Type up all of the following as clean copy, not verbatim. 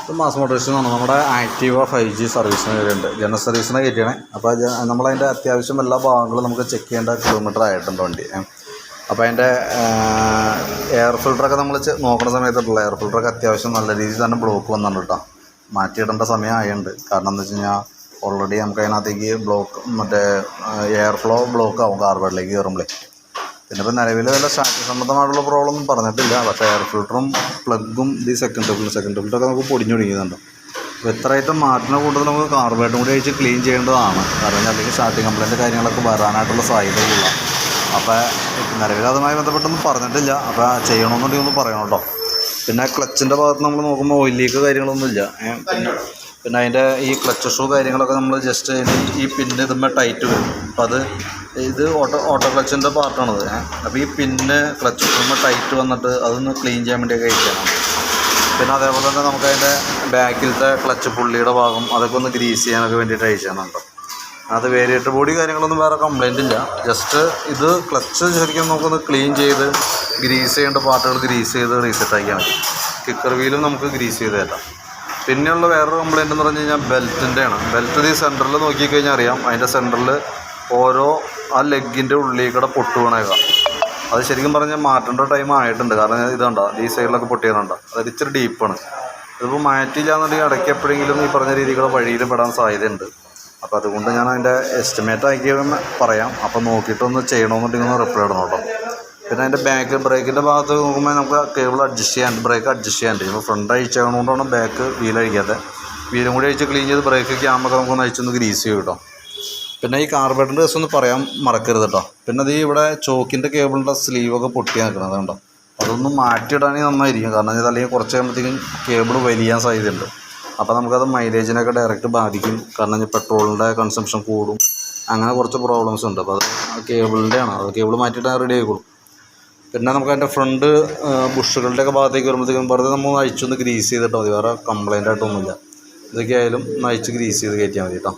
ഇത് മാസ് മോട്ടോഴ്സിൽ നിന്നാണ് നമ്മുടെ ആക്റ്റീവ 5G സർവീസിന് വരുന്നുണ്ട്. ജനറൽ സർവീസിനെ കയറ്റിയാണ്. അപ്പോൾ നമ്മളതിൻ്റെ അത്യാവശ്യം എല്ലാ ഭാഗങ്ങളും നമുക്ക് ചെക്ക് ചെയ്യേണ്ട കിലോമീറ്റർ ആയിട്ടുണ്ട് വണ്ടി. അപ്പോൾ അതിൻ്റെ എയർ ഫിൽറ്ററൊക്കെ നമ്മൾ നോക്കുന്ന സമയത്തുള്ള എയർ ഫിൽറ്ററൊക്കെ അത്യാവശ്യം നല്ല രീതിയിൽ തന്നെ ബ്ലോക്ക് വന്നിട്ടുണ്ട് കേട്ടോ. മാറ്റിയിടേണ്ട സമയമായുണ്ട്. കാരണം എന്താ വെച്ച് കഴിഞ്ഞാൽ ഓൾറെഡി നമുക്ക് അതിനകത്തേക്ക് മറ്റേ എയർ ഫ്ലോ ബ്ലോക്ക് ആവും കാർബണിലേക്ക് കയറുമ്പോഴേ. പിന്നെ ഇപ്പോൾ നിലവിൽ വല്ല സ്റ്റാർട്ടിങ് സംബന്ധമായിട്ടുള്ള പ്രോബ്ലം ഒന്നും പറഞ്ഞിട്ടില്ല. പക്ഷേ എയർ ഫിൽറ്ററും പ്ലഗും ഈ സെക്കൻഡ് ഫിൽറ്ററൊക്കെ നമുക്ക് പൊടിഞ്ഞു തുടങ്ങിയതുണ്ട്. അപ്പോൾ എത്ര ഐറ്റം മാറ്റുന്ന കൂട്ടത്തിൽ നമുക്ക് കാർബറേറ്ററും കൂടി അഴിച്ച് ക്ലീൻ ചെയ്യേണ്ടതാണ്. കാരണം അല്ലെങ്കിൽ സ്റ്റാർട്ടിങ് കംപ്ലൈൻറ്റ് കാര്യങ്ങളൊക്കെ വരാനായിട്ടുള്ള സാധ്യതയില്ല. അപ്പോൾ നിലവിൽ അതുമായി ബന്ധപ്പെട്ടൊന്നും പറഞ്ഞിട്ടില്ല. അപ്പോൾ ചെയ്യണമെന്നുണ്ടെങ്കിൽ ഒന്ന് പറയണം കേട്ടോ. പിന്നെ ക്ലച്ചിൻ്റെ ഭാഗത്ത് നമ്മൾ നോക്കുമ്പോൾ ഓയിൽ ലീക്ക് കാര്യങ്ങളൊന്നുമില്ല. പിന്നെ അതിൻ്റെ ഈ ക്ലച്ച് ഷൂ കാര്യങ്ങളൊക്കെ നമ്മൾ ജസ്റ്റ് ഈ പിന്ന് ഇതുമ്പോൾ ടൈറ്റ് വരും. അപ്പോൾ ഇത് ഓട്ടോ ക്ലച്ചിൻ്റെ പാർട്ടാണത്. അപ്പോൾ ഈ പിന്ന് ക്ലച്ച് ഷൂമ്പോൾ ടൈറ്റ് വന്നിട്ട് അതൊന്ന് ക്ലീൻ ചെയ്യാൻ വേണ്ടിയൊക്കെ അയക്കണം. പിന്നെ അതേപോലെ തന്നെ നമുക്കതിൻ്റെ ബാക്കിലത്തെ ക്ലച്ച് പുള്ളിയുടെ ഭാഗം അതൊക്കെ ഒന്ന് ഗ്രീസ് ചെയ്യാനൊക്കെ വേണ്ടിയിട്ട് അയച്ചാനുണ്ട്. അത് വേരിയേറ്റർ ബോഡി കാര്യങ്ങളൊന്നും വേറെ കംപ്ലൈൻറ്റ് ഇല്ല. ജസ്റ്റ് ഇത് ക്ലച്ച് ശരിക്കും നമുക്കൊന്ന് ക്ലീൻ ചെയ്ത് ഗ്രീസ് ചെയ്യേണ്ട പാർട്ടുകൾ ഗ്രീസ് ചെയ്ത് റീസെറ്റ് ആക്കിയാൽ മതി. കിക്കർ വീലും നമുക്ക് ഗ്രീസ് ചെയ്ത് തരാം. പിന്നെയുള്ള വേറൊരു കംപ്ലൈൻറ്റ് എന്ന് പറഞ്ഞു കഴിഞ്ഞാൽ ബെൽറ്റിൻ്റെയാണ്. ബെൽറ്റ് ഈ സെൻറ്ററിൽ നോക്കിക്കഴിഞ്ഞാൽ അറിയാം. അതിൻ്റെ സെൻറ്ററിൽ ഓരോ ആ ലെഗിൻ്റെ ഉള്ളിൽ കൂടെ പൊട്ട് വീണേക്കാം. അത് ശരിക്കും പറഞ്ഞാൽ മാറ്റേണ്ട ടൈം ആയിട്ടുണ്ട്. കാരണം ഇതുണ്ടോ ഈ സൈഡിലൊക്കെ പൊട്ടിയതുണ്ടോ, അതായത് ഇച്ചിരി ഡീപ്പാണ്. ഇതിപ്പോൾ മാറ്റിയില്ല എന്നുണ്ടെങ്കിൽ ഇടയ്ക്ക് എപ്പോഴെങ്കിലും ഈ പറഞ്ഞ രീതിക്കുള്ള വഴിയിൽ പെടാൻ സാധ്യതയുണ്ട്. അപ്പോൾ അതുകൊണ്ട് ഞാൻ അതിൻ്റെ എസ്റ്റിമേറ്റ് ആക്കി പറയാം. അപ്പോൾ നോക്കിയിട്ടൊന്ന് ചെയ്യണമെന്നുണ്ടെങ്കിൽ ഒന്ന് റിപ്ലൈ ഇടണം കേട്ടോ. പിന്നെ അതിൻ്റെ ബ്രേക്കിൻ്റെ ഭാഗത്ത് നോക്കുമ്പോൾ നമുക്ക് കേബിൾ അഡ്ജസ്റ്റ് ചെയ്യാൻ ബ്രേക്ക് അഡ്ജസ്റ്റ് ചെയ്യാൻ ഇപ്പോൾ ഫ്രണ്ട് അഴിച്ചതുകൊണ്ടാണ് ബാക്ക് വീൽ അഴിക്കാതെ. വീലും കൂടി അഴിച്ച് ക്ലീൻ ചെയ്ത് ബ്രേക്ക് ക്യാമൊക്കെ നമുക്കൊന്ന് അഴിച്ചൊന്ന് ഗ്രീസ് ചെയ്യും കേട്ടോ. പിന്നെ ഈ കാർബറേറ്ററിൻ്റെ കേസ് ഒന്ന് പറയാൻ മറക്കരുത് കേട്ടോ. പിന്നെ അത് ഇവിടെ ചോക്കിൻ്റെ കേബിളിൻ്റെ സ്ലീവൊക്കെ പൊട്ടിയാൽ നിൽക്കുന്നത് കേട്ടോ. അതൊന്നും മാറ്റിയിടാണെങ്കിൽ നന്നായിരിക്കും. കാരണം ഇത് അല്ലെങ്കിൽ കുറച്ച് കഴിയുമ്പോഴത്തേക്കും കേബിൾ വലിയാൻ സാധ്യതയുണ്ട്. അപ്പോൾ നമുക്കത് മൈലേജിനൊക്കെ ഡയറക്റ്റ് ബാധിക്കും. കാരണം പെട്രോളിൻ്റെ കൺസംഷൻ കൂടും. അങ്ങനെ കുറച്ച് പ്രോബ്ലംസ് ഉണ്ട്. അപ്പോൾ അത് കേബിളിൻ്റെയാണ്. അത് കേബിൾ മാറ്റിയിട്ടാൽ റെഡി ആയിക്കോളും. പിന്നെ നമുക്ക് അതിൻ്റെ ഫ്രണ്ട് ബുഷുകളുടെയൊക്കെ ഭാഗത്തേക്ക് വരുമ്പോഴത്തേക്കും വെറുതെ നമ്മൾ അഴിച്ചൊന്ന് ഗ്രീസ് ചെയ്തിട്ട് മതി. വേറെ കംപ്ലൈൻ്റ് ആയിട്ടൊന്നുമില്ല. ഇതൊക്കെ ആയാലും ഒന്ന് അഴിച്ച് ഗ്രീസ് ചെയ്ത് കയറ്റിയാൽ മതി കേട്ടോ.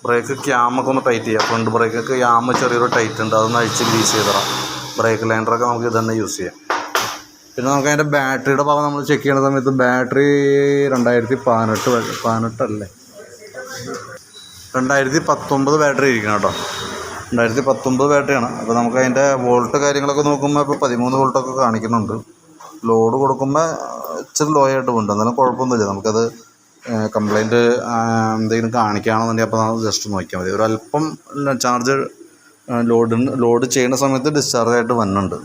ബ്രേക്ക് ക്യാമൊക്കെ ഒന്ന് ടൈറ്റ് ചെയ്യുക. ഫ്രണ്ട് ബ്രേക്കൊക്കെ ക്യാമ് ചെറിയൊരു ടൈറ്റ് ഉണ്ട്. അതൊന്ന് അഴിച്ച് ഗ്രീസ് ചെയ്തിടാം. ബ്രേക്ക് ലൈൻഡറൊക്കെ നമുക്ക് ഇത് തന്നെ യൂസ് ചെയ്യാം. പിന്നെ നമുക്ക് അതിൻ്റെ ബാറ്ററിയുടെ ഭാഗം നമ്മൾ ചെക്ക് ചെയ്യുന്ന സമയത്ത് ബാറ്ററി 2019 ബാറ്ററി ഇരിക്കണം കേട്ടോ. 2019 ബാറ്ററിയാണ്. അപ്പോൾ നമുക്ക് അതിൻ്റെ വോൾട്ട് കാര്യങ്ങളൊക്കെ നോക്കുമ്പോൾ ഇപ്പോൾ 13 വോൾട്ടൊക്കെ കാണിക്കുന്നുണ്ട്. ലോഡ് കൊടുക്കുമ്പോൾ ഇച്ചിരി ലോ ആയിട്ട് ഉണ്ട്. എന്നാലും കുഴപ്പമൊന്നുമില്ല. നമുക്കത് കംപ്ലൈൻറ്റ് എന്തെങ്കിലും കാണിക്കുകയാണെന്നുണ്ടെങ്കിൽ അപ്പോൾ നമ്മൾ ജസ്റ്റ് നോക്കിയാൽ മതി. ഒരല്പം ചാർജ് ലോഡ് ചെയ്യുന്ന സമയത്ത് ഡിസ്ചാർജ് ആയിട്ട് വന്നുണ്ട്.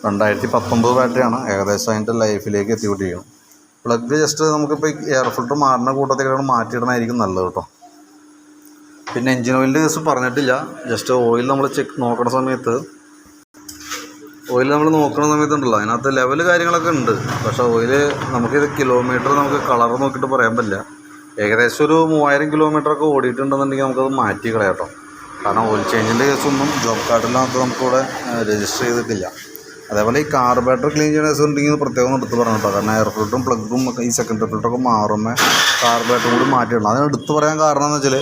2019 ബാറ്ററിയാണ്. ഏകദേശം അതിൻ്റെ ലൈഫിലേക്ക് എത്തിക്കൊണ്ടിരിക്കണം. പ്ലഗ് ജസ്റ്റ് നമുക്കിപ്പോൾ എയർ ഫിൽറ്റർ മാറുന്ന കൂട്ടത്തിലാണ് മാറ്റിയിടണമായിരിക്കും നല്ലത് കേട്ടോ. പിന്നെ എഞ്ചിൻ ഓയിലിൻ്റെ കേസ് പറഞ്ഞിട്ടില്ല. ജസ്റ്റ് ഓയിൽ നമ്മൾ നോക്കുന്ന സമയത്ത് ഉണ്ടല്ലോ അതിനകത്ത് ലെവൽ കാര്യങ്ങളൊക്കെ ഉണ്ട്. പക്ഷേ ഓയിൽ നമുക്കിത് കിലോമീറ്റർ നമുക്ക് കളർ നോക്കിയിട്ട് പറയാൻ പറ്റില്ല. ഏകദേശം ഒരു 3000 കിലോമീറ്ററൊക്കെ ഓടിയിട്ടുണ്ടെന്നുണ്ടെങ്കിൽ നമുക്കത് മാറ്റി കളയാം കേട്ടോ. കാരണം ഓയിൽ ചേഞ്ചിൻ്റെ കേസൊന്നും ജോബ് കാർഡിനകത്ത് നമുക്കിവിടെ രജിസ്റ്റർ ചെയ്തിട്ടില്ല. അതേപോലെ ഈ കാർബറേറ്റർ ക്ലീൻ ചെയ്യുന്ന കേസ് ഉണ്ടെങ്കിൽ പ്രത്യേകം എടുത്ത് പറഞ്ഞു കേട്ടോ. കാരണം എയർ ഫിൽറ്ററും പ്ലഗും ഈ സെക്കൻഡറി ഫിൽറ്ററൊക്കെ മാറുമ്പോൾ കാർബറേറ്ററും കൂടി മാറ്റിയിടണം. അതിന് എടുത്ത് പറയാൻ കാരണം എന്ന് വെച്ചാൽ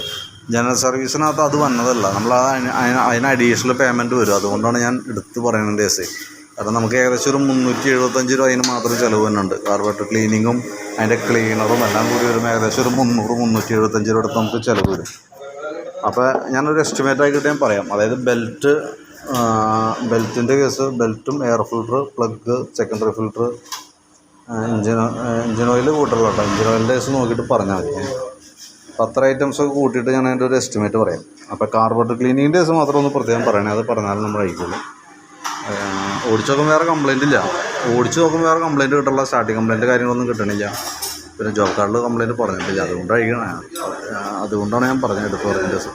ജനറൽ സർവീസിനകത്ത് അത് വന്നതല്ല. നമ്മൾ അതിന് അഡീഷണൽ പേയ്മെൻറ്റ് വരും. അതുകൊണ്ടാണ് ഞാൻ എടുത്ത് പറയുന്നത് കേസ്. കാരണം നമുക്ക് ഏകദേശം ഒരു 375 രൂപ അതിന് മാത്രം ചിലവ് തന്നെയുണ്ട്. കാർബറേറ്റർ ക്ലീനിങ്ങും അതിൻ്റെ ക്ലീനറും എല്ലാം കൂടി വരുമ്പോൾ ഏകദേശം ഒരു 300-375 രൂപ അടുത്ത് നമുക്ക് ചിലവ് വരും. അപ്പോൾ ഞാനൊരു എസ്റ്റിമേറ്റ് ആക്കിയിട്ട് ഞാൻ പറയാം. അതായത് ബെൽറ്റിൻ്റെ കേസ്, ബെൽറ്റും air filter, plug, secondary filter, engine oil കൂട്ടല്ലോ കേട്ടോ. എഞ്ചിൻ ഓയിലിൻ്റെ കേസ് നോക്കിയിട്ട് പറഞ്ഞാൽ മതി. അപ്പോൾ അത്ര ഐറ്റംസൊക്കെ കൂട്ടിയിട്ട് ഞാൻ അതിൻ്റെ ഒരു എസ്റ്റിമേറ്റ് പറയാം. അപ്പോൾ കാർബറേറ്റർ ക്ലീനിങ്ങിൻ്റെ കേസ് മാത്രം ഒന്ന് പ്രത്യേകം പറയണേ. അത് പറഞ്ഞാലും നമ്മൾ അയക്കുള്ളൂ. ഓടിച്ച് നോക്കുമ്പോൾ വേറെ കംപ്ലൈൻറ്റ് ഇല്ല. കിട്ടുള്ള സ്റ്റാർട്ടിങ് കംപ്ലൈൻറ്റ് കാര്യങ്ങളൊന്നും കിട്ടണില്ല. പിന്നെ ജോബ് കാർഡിൽ കംപ്ലൈൻറ്റ് പറഞ്ഞിട്ടില്ല. അതുകൊണ്ടാണ് ഞാൻ പറഞ്ഞത് എടുത്ത് പറഞ്ഞ ദിവസം.